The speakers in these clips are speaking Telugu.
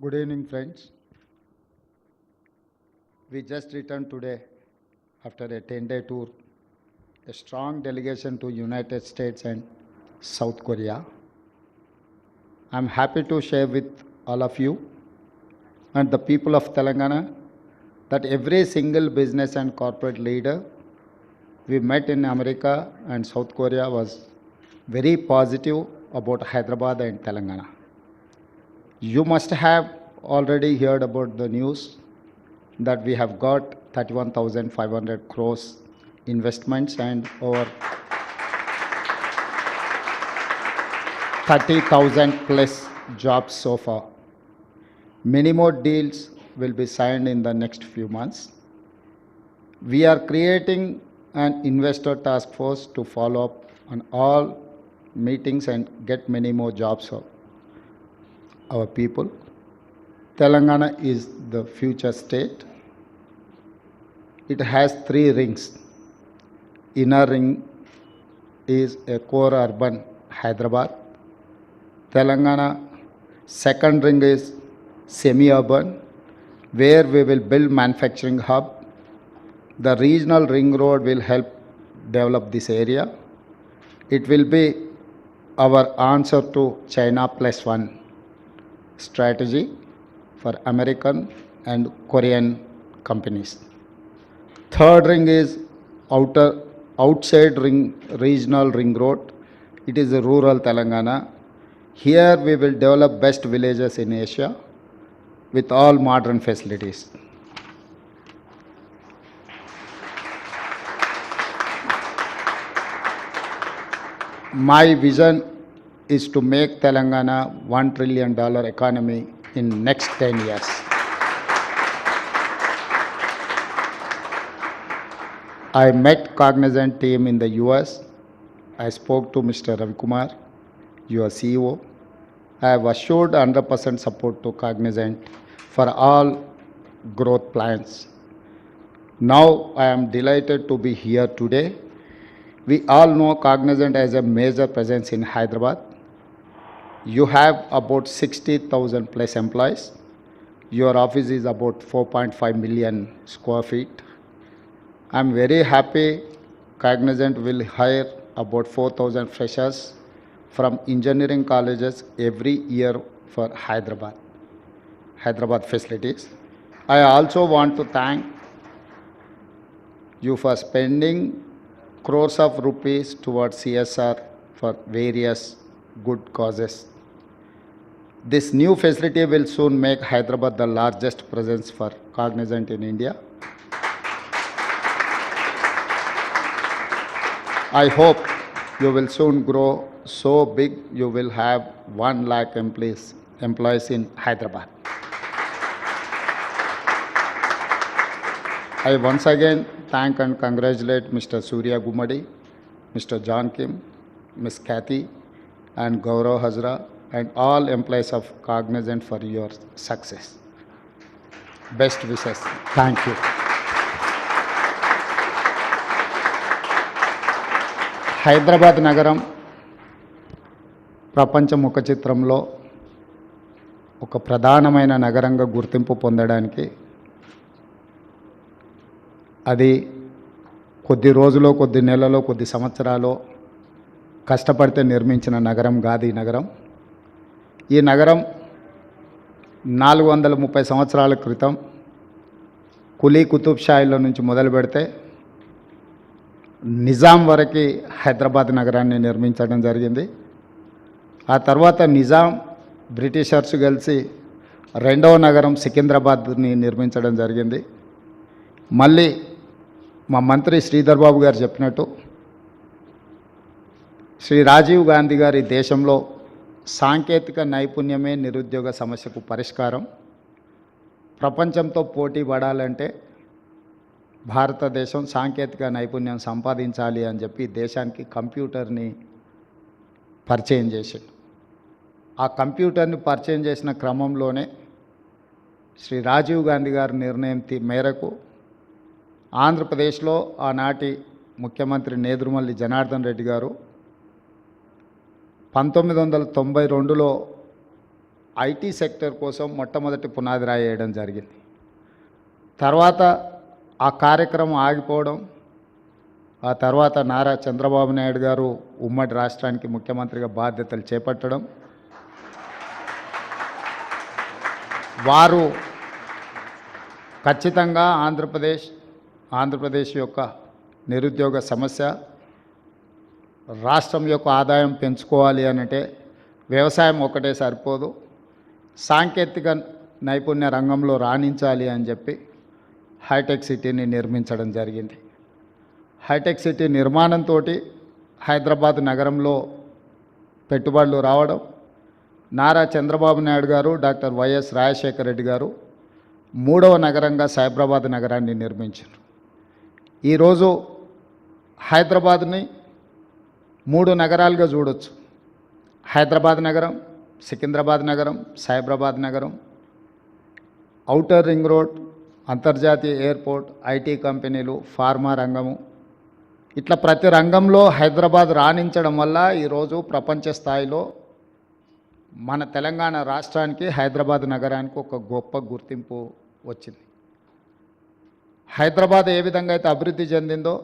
Good evening, friends. We just returned today after a 10-day tour, a strong delegation to United States and South Korea. I'm happy to share with all of you and the people of Telangana that every single business and corporate leader we met in America and South Korea was very positive about Hyderabad and Telangana. You must have already heard about the news that we have got 31,500 crores investments and over 30,000 plus jobs so far. Many more deals will be signed in the next few months. We are creating an investor task force to follow up on all meetings and get many more jobs for our people. Telangana is the future state. It has 3 rings. Inner ring is a core urban Hyderabad. Telangana second ring is semi-urban, where we will build manufacturing hub. The regional ring road will help develop this area. It will be our answer to China plus one strategy for American and Korean companies. Third ring is outside ring regional ring road. It is a rural Telangana. Here we will develop best villages in Asia with all modern facilities. My vision is to make Telangana $1 trillion economy in next 10 years. I met Cognizant team in the US. I spoke to Mr. Ravi Kumar, your CEO. I have assured 100% support to Cognizant for all growth plans. Now I am delighted to be here today. We all know Cognizant has a major presence in Hyderabad. You have about 60,000 plus employees. Your office is about 4.5 million square feet. I'm very happy Cognizant will hire about 4,000 freshers from engineering colleges every year for Hyderabad facilities. I also want to thank you for spending crores of rupees towards CSR for various good causes. This new facility will soon make Hyderabad the largest presence for Cognizant in India. I hope you will soon grow so big you will have 1 lakh employees in Hyderabad. I once again thank and congratulate Mr. Surya Gumadi, Mr. John Kim, Ms. Kathy, and Gaurav Hazra, and all employees of Cognizant for your success. Best wishes. Thank you. Hyderabad నగరం ప్రపంచ ముఖ చిత్రంలో ఒక ప్రధానమైన నగరంగా గుర్తింపు పొందడానికి అది కొద్ది రోజులో, కొద్ది నెలలో, కొద్ది సంవత్సరాలు కష్టపడితే నిర్మించిన నగరం కాదు ఈ నగరం. ఈ నగరం 430 సంవత్సరాల క్రితం కులీ కుతుబ్ షాయిల నుంచి మొదలు పెడితే నిజాం వరకు హైదరాబాద్ నగరాన్ని నిర్మించడం జరిగింది. ఆ తర్వాత నిజాం బ్రిటిషర్స్ కలిసి రెండవ నగరం సికింద్రాబాద్ని నిర్మించడం జరిగింది. మళ్ళీ మా మంత్రి శ్రీధర్ బాబు గారు చెప్పినట్టు శ్రీ రాజీవ్ గాంధీ గారి దేశంలో సాంకేతిక నైపుణ్యమే నిరుద్యోగ సమస్యకు పరిష్కారం. ప్రపంచంతో పోటీ పడాలంటే భారతదేశం సాంకేతిక నైపుణ్యం సంపాదించాలి అని చెప్పి దేశానికి కంప్యూటర్ని పరిచయం చేసిండు. ఆ కంప్యూటర్ని పరిచయం చేసిన క్రమంలోనే శ్రీ రాజీవ్ గాంధీ గారి నిర్ణయం మేరకు ఆంధ్రప్రదేశ్లో ఆనాటి ముఖ్యమంత్రి నేదురుమల్లి జనార్దన్ రెడ్డి గారు 1992లో ఐటీ సెక్టర్ కోసం మొట్టమొదటి పునాది రాయి వేయడం జరిగింది. తర్వాత ఆ కార్యక్రమం ఆగిపోవడం, ఆ తర్వాత నారా చంద్రబాబు నాయుడు గారు ఉమ్మడి రాష్ట్రానికి ముఖ్యమంత్రిగా బాధ్యతలు చేపట్టడం, వారు ఖచ్చితంగా ఆంధ్రప్రదేశ్ యొక్క నిరుద్యోగ సమస్య, రాష్ట్రం యొక్క ఆదాయం పెంచుకోవాలి అనంటే వ్యవసాయం ఒకటే సరిపోదు, సాంకేతిక నైపుణ్య రంగంలో రాణించాలి అని చెప్పి హైటెక్ సిటీని నిర్మించడం జరిగింది. హైటెక్ సిటీ నిర్మాణంతో హైదరాబాద్ నగరంలో పెట్టుబడులు రావడం, నారా చంద్రబాబు నాయుడు గారు, డాక్టర్ వైఎస్ రాజశేఖర రెడ్డి గారు 3వ నగరంగా సైబరాబాద్ నగరాన్ని నిర్మించారు. ఈరోజు హైదరాబాద్ని 3 నగరాలుగా చూడొచ్చు. హైదరాబాద్ నగరం, సికింద్రాబాద్ నగరం, సైబరాబాద్ నగరం, ఔటర్ రింగ్ రోడ్, అంతర్జాతీయ ఎయిర్పోర్ట్, ఐటీ కంపెనీలు, ఫార్మా రంగము, ఇట్లా ప్రతి రంగంలో హైదరాబాద్ రాణించడం వల్ల ఈరోజు ప్రపంచ స్థాయిలో మన తెలంగాణ రాష్ట్రానికి, హైదరాబాద్ నగరానికి ఒక గొప్ప గుర్తింపు వచ్చింది. హైదరాబాద్ ఏ విధంగా అయితే అభివృద్ధి చెందిందో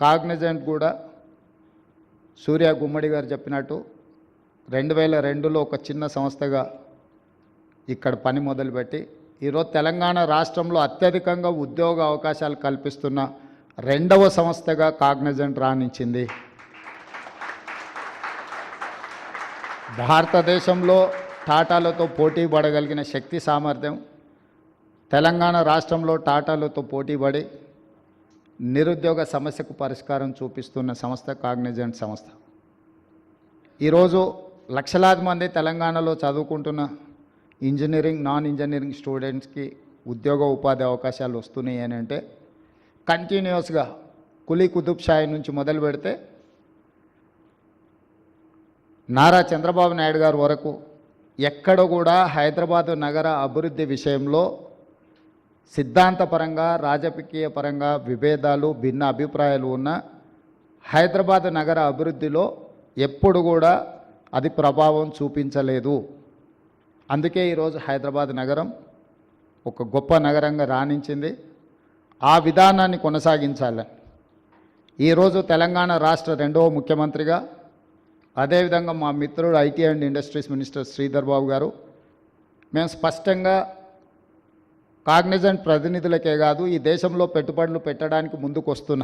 కాగ్నిజెంట్ కూడా సూర్య గుమ్మడి గారు చెప్పినట్టు 2002లో ఒక చిన్న సంస్థగా ఇక్కడ పని మొదలుపెట్టి ఈరోజు తెలంగాణ రాష్ట్రంలో అత్యధికంగా ఉద్యోగ అవకాశాలు కల్పిస్తున్న 2వ సంస్థగా కాగ్నిజెంట్ రాణించింది. భారతదేశంలో టాటాలతో పోటీ పడగలిగిన శక్తి సామర్థ్యం, తెలంగాణ రాష్ట్రంలో టాటాలతో పోటీపడి నిరుద్యోగ సమస్యకు పరిష్కారం చూపిస్తున్న సంస్థ కాగ్నిజెంట్ సంస్థ. ఈరోజు లక్షలాది మంది తెలంగాణలో చదువుకుంటున్న ఇంజనీరింగ్, నాన్ ఇంజనీరింగ్ స్టూడెంట్స్కి ఉద్యోగ ఉపాధి అవకాశాలు వస్తున్నాయి అని అంటే కంటిన్యూస్గా కులీ కుతుబ్ షాయి నుంచి మొదలు పెడితే నారా చంద్రబాబు నాయుడు గారు వరకు ఎక్కడ కూడా హైదరాబాదు నగర అభివృద్ధి విషయంలో సిద్ధాంతపరంగా, రాజకీయ పరంగా విభేదాలు, భిన్న అభిప్రాయాలు ఉన్న హైదరాబాదు నగర అభివృద్ధిలో ఎప్పుడు కూడా అది ప్రభావం చూపించలేదు. అందుకే ఈరోజు హైదరాబాద్ నగరం ఒక గొప్ప నగరంగా రాణించింది. ఆ విధానాన్ని కొనసాగించాలని ఈరోజు తెలంగాణ రాష్ట్ర 2వ ముఖ్యమంత్రిగా, అదేవిధంగా మా మిత్రుడు IT and industries minister Sridhar Babu గారు, మేము స్పష్టంగా కాగ్నిజెంట్ ప్రతినిధులకే కాదు, ఈ దేశంలో పెట్టుబడులు పెట్టడానికి ముందుకు వస్తున్న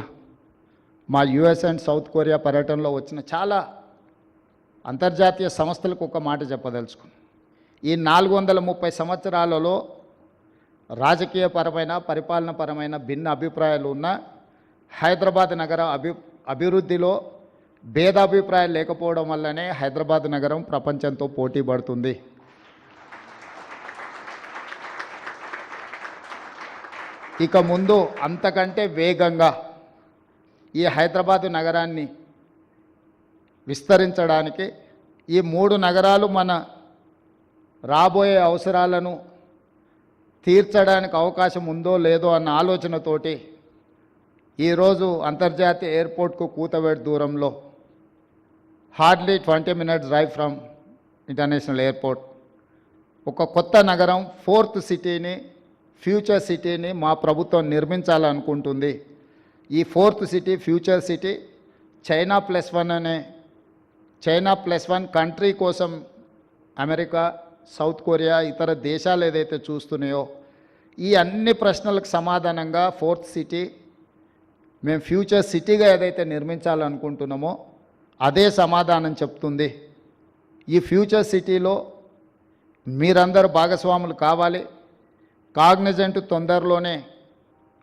మా యుఎస్ అండ్ సౌత్ కొరియా పర్యటనలో వచ్చిన చాలా అంతర్జాతీయ సంస్థలకు ఒక మాట చెప్పదలుచుకున్నాం. ఈ 430 సంవత్సరాలలో రాజకీయపరమైన, పరిపాలనపరమైన భిన్న అభిప్రాయాలు ఉన్న హైదరాబాద్ నగర అభివృద్ధిలో భేదాభిప్రాయాలు లేకపోవడం వల్లనే హైదరాబాద్ నగరం ప్రపంచంతో పోటీ పడుతుంది. ఇక ముందు అంతకంటే వేగంగా ఈ హైదరాబాద్ నగరాన్ని విస్తరించడానికి ఈ 3 నగరాలు మన రాబోయే అవసరాలను తీర్చడానికి అవకాశం ఉందో లేదో అన్న ఆలోచనతోటి ఈరోజు అంతర్జాతీయ ఎయిర్పోర్ట్కు కూతవేటు దూరంలో hardly 20 minutes drive from international airport ఒక కొత్త నగరం, 4th సిటీని, ఫ్యూచర్ సిటీని మా ప్రభుత్వం నిర్మించాలనుకుంటుంది. ఈ 4th city, future city China plus one country కోసం అమెరికా, సౌత్ కొరియా, ఇతర దేశాలు ఏదైతే చూస్తున్నాయో ఈ అన్ని ప్రశ్నలకు సమాధానంగా 4th సిటీ మేము ఫ్యూచర్ సిటీగా ఏదైతే నిర్మించాలనుకుంటున్నామో అదే సమాధానం చెప్తుంది. ఈ ఫ్యూచర్ సిటీలో మీరందరూ భాగస్వాములు కావాలి. కాగ్నిజెంట్ తొందరలోనే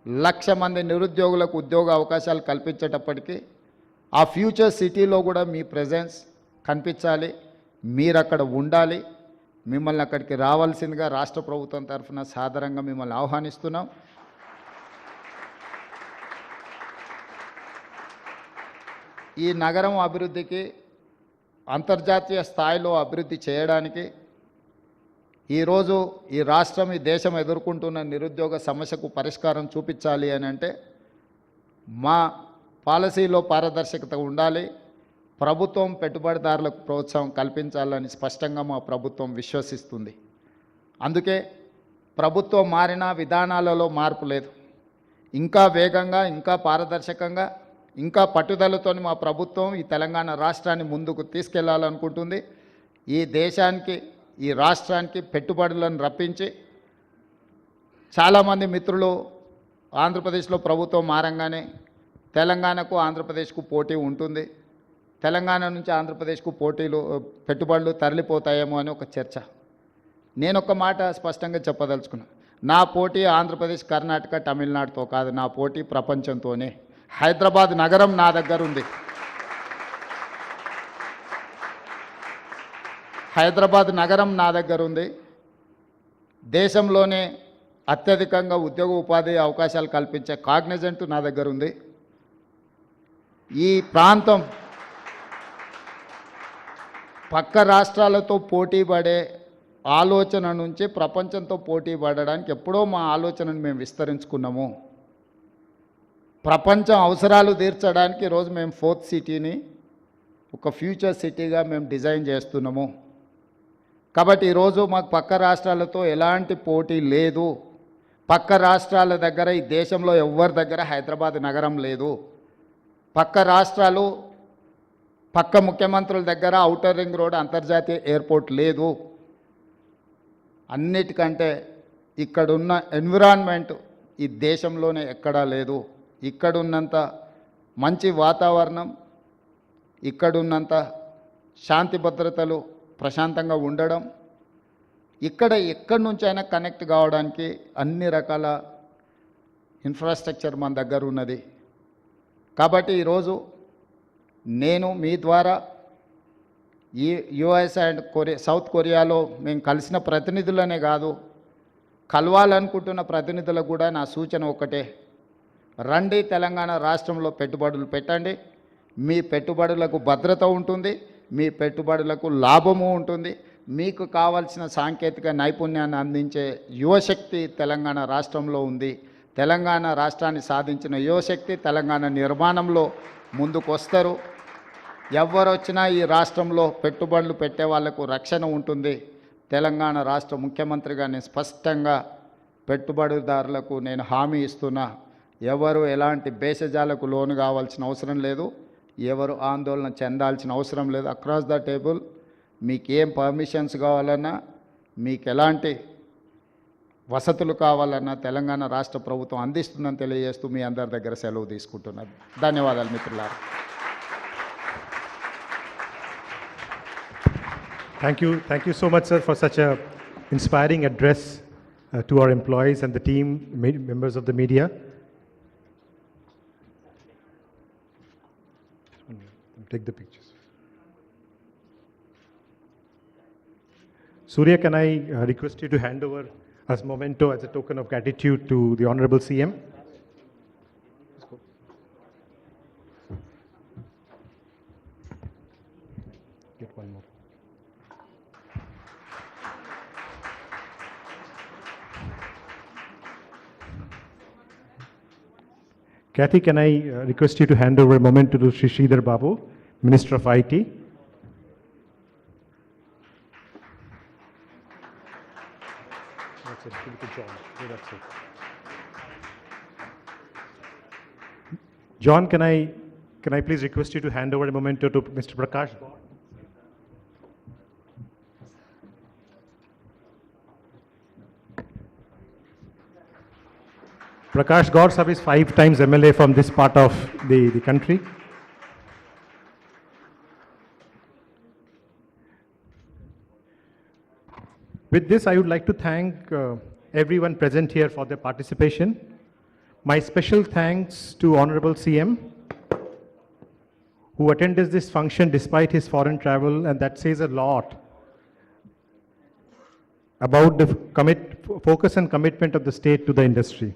1,00,000 మంది నిరుద్యోగులకు ఉద్యోగ అవకాశాలు కల్పించేటప్పటికీ ఆ ఫ్యూచర్ సిటీలో కూడా మీ ప్రెజెన్స్ కనిపించాలి, మీరు అక్కడ ఉండాలి. మిమ్మల్ని అక్కడికి రావాల్సిందిగా రాష్ట్ర ప్రభుత్వం తరఫున సాదరంగా మిమ్మల్ని ఆహ్వానిస్తున్నాం. ఈ నగరం అభివృద్ధికి, అంతర్జాతీయ స్థాయిలో అభివృద్ధి చేయడానికి ఈరోజు ఈ రాష్ట్రం, ఈ దేశం ఎదుర్కొంటున్న నిరుద్యోగ సమస్యకు పరిష్కారం చూపించాలి అని అంటే మా పాలసీలో పారదర్శకత ఉండాలి. ప్రభుత్వం పెట్టుబడిదారులకు ప్రోత్సాహం కల్పించాలని స్పష్టంగా మా ప్రభుత్వం విశ్వసిస్తుంది. అందుకే ప్రభుత్వం మారిన విధానాలలో మార్పు లేదు. ఇంకా వేగంగా, ఇంకా పారదర్శకంగా, ఇంకా పట్టుదలతో మా ప్రభుత్వం ఈ తెలంగాణ రాష్ట్రాన్ని ముందుకు తీసుకెళ్లాలనుకుంటుంది. ఈ దేశానికి, ఈ రాష్ట్రానికి పెట్టుబడులను రప్పించి, చాలామంది మిత్రులు ఆంధ్రప్రదేశ్లో ప్రభుత్వం మారంగానే తెలంగాణకు ఆంధ్రప్రదేశ్కు పోటీ ఉంటుంది, తెలంగాణ నుంచి ఆంధ్రప్రదేశ్కు పెట్టుబడులు తరలిపోతాయేమో అని ఒక చర్చ. నేను ఒక మాట స్పష్టంగా చెప్పదలుచుకున్నా. నా పోటీ ఆంధ్రప్రదేశ్, కర్ణాటక, తమిళనాడుతో కాదు, నా పోటీ ప్రపంచంతోనే. హైదరాబాద్ నగరం నా దగ్గర ఉంది. హైదరాబాద్ నగరం నా దగ్గర ఉంది. దేశంలోనే అత్యధికంగా ఉద్యోగ ఉపాధి అవకాశాలు కల్పించే కాగ్నిజెంట్ నా దగ్గర ఉంది. ఈ ప్రాంతం పక్క రాష్ట్రాలతో పోటీ పడే ఆలోచన నుంచి ప్రపంచంతో పోటీ పడడానికి ఎప్పుడో మా ఆలోచనను మేము విస్తరించుకున్నాము. ప్రపంచం అవసరాలు తీర్చడానికి ఈరోజు మేము 4th సిటీని ఒక ఫ్యూచర్ సిటీగా మేము డిజైన్ చేస్తున్నాము. కాబట్టి ఈరోజు మాకు పక్క రాష్ట్రాలతో ఎలాంటి పోటీ లేదు. పక్క రాష్ట్రాల దగ్గర, ఈ దేశంలో ఎవరి దగ్గర హైదరాబాద్ నగరం లేదు. పక్క రాష్ట్రాలు, పక్క ముఖ్యమంత్రుల దగ్గర ఔటర్ రింగ్ రోడ్, అంతర్జాతీయ ఎయిర్పోర్ట్ లేదు. అన్నిటికంటే ఇక్కడున్న ఎన్విరాన్మెంట్ ఈ దేశంలోనే ఎక్కడా లేదు. ఇక్కడున్నంత మంచి వాతావరణం, ఇక్కడున్నంత శాంతి భద్రతలు, ప్రశాంతంగా ఉండడం, ఇక్కడ ఎక్కడి నుంచైనా కనెక్ట్ కావడానికి అన్ని రకాల ఇన్ఫ్రాస్ట్రక్చర్ మన దగ్గర ఉన్నది. కాబట్టి ఈరోజు నేను మీ ద్వారా ఈ యుఎస్ అండ్ సౌత్ కొరియాలో మేము కలిసిన ప్రతినిధులనే కాదు, కలవాలనుకుంటున్న ప్రతినిధులకు కూడా నా సూచన ఒకటే: రండి, తెలంగాణ రాష్ట్రంలో పెట్టుబడులు పెట్టండి. మీ పెట్టుబడులకు భద్రత ఉంటుంది, మీ పెట్టుబడులకు లాభము ఉంటుంది. మీకు కావాల్సిన సాంకేతిక నైపుణ్యాన్ని అందించే యువశక్తి తెలంగాణ రాష్ట్రంలో ఉంది. తెలంగాణ రాష్ట్రాన్ని సాధించిన యువశక్తి తెలంగాణ నిర్మాణంలో ముందుకు వస్తారు. ఎవరు వచ్చినా ఈ రాష్ట్రంలో పెట్టుబడులు పెట్టే వాళ్లకు రక్షణ ఉంటుంది. తెలంగాణ రాష్ట్ర ముఖ్యమంత్రిగా నేను స్పష్టంగా పెట్టుబడిదారులకు నేను హామీ ఇస్తున్నా. ఎవరు ఎలాంటి భేషజాలకు లోను కావాల్సిన అవసరం లేదు, ఎవరు ఆందోళన చెందాల్సిన అవసరం లేదు. అక్రాస్ ద టేబుల్ మీకు ఏం పర్మిషన్స్ కావాలన్నా, మీకు ఎలాంటి వసతులు కావాలన్నా తెలంగాణ రాష్ట్ర ప్రభుత్వం అందిస్తుందని తెలియజేస్తూ మీ అందరి దగ్గర సెలవు తీసుకుంటున్నాను. ధన్యవాదాలు మిత్రులారా. Thank you so much, sir, for such a inspiring address to our employees and the team, members of the media. Take the pictures. Surya, can I request you to hand over as memento, as a token of gratitude to the Honorable CM? Get one more. Kathy, can I request you to hand over a memento to Sri Sridhar Babu, Minister of IT? That's it. Give it to John. Yeah, that's it. John, can I please request you to hand over a memento to Mr. Prakash Gaur? Prakash Gaur sir is 5 times MLA from this part of the country. With this, I would like to thank everyone present here for their participation. My special thanks to Honorable CM, who attended this function despite his foreign travel, and that says a lot about the focus and commitment of the state to the industry.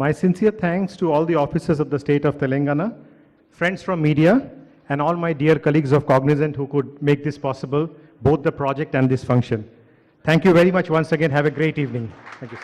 My sincere thanks to all the officers of the state of Telangana, friends from media, and all my dear colleagues of Cognizant who could make this possible, both the project and this function. Thank you very much once again. Have a great evening. Thank you.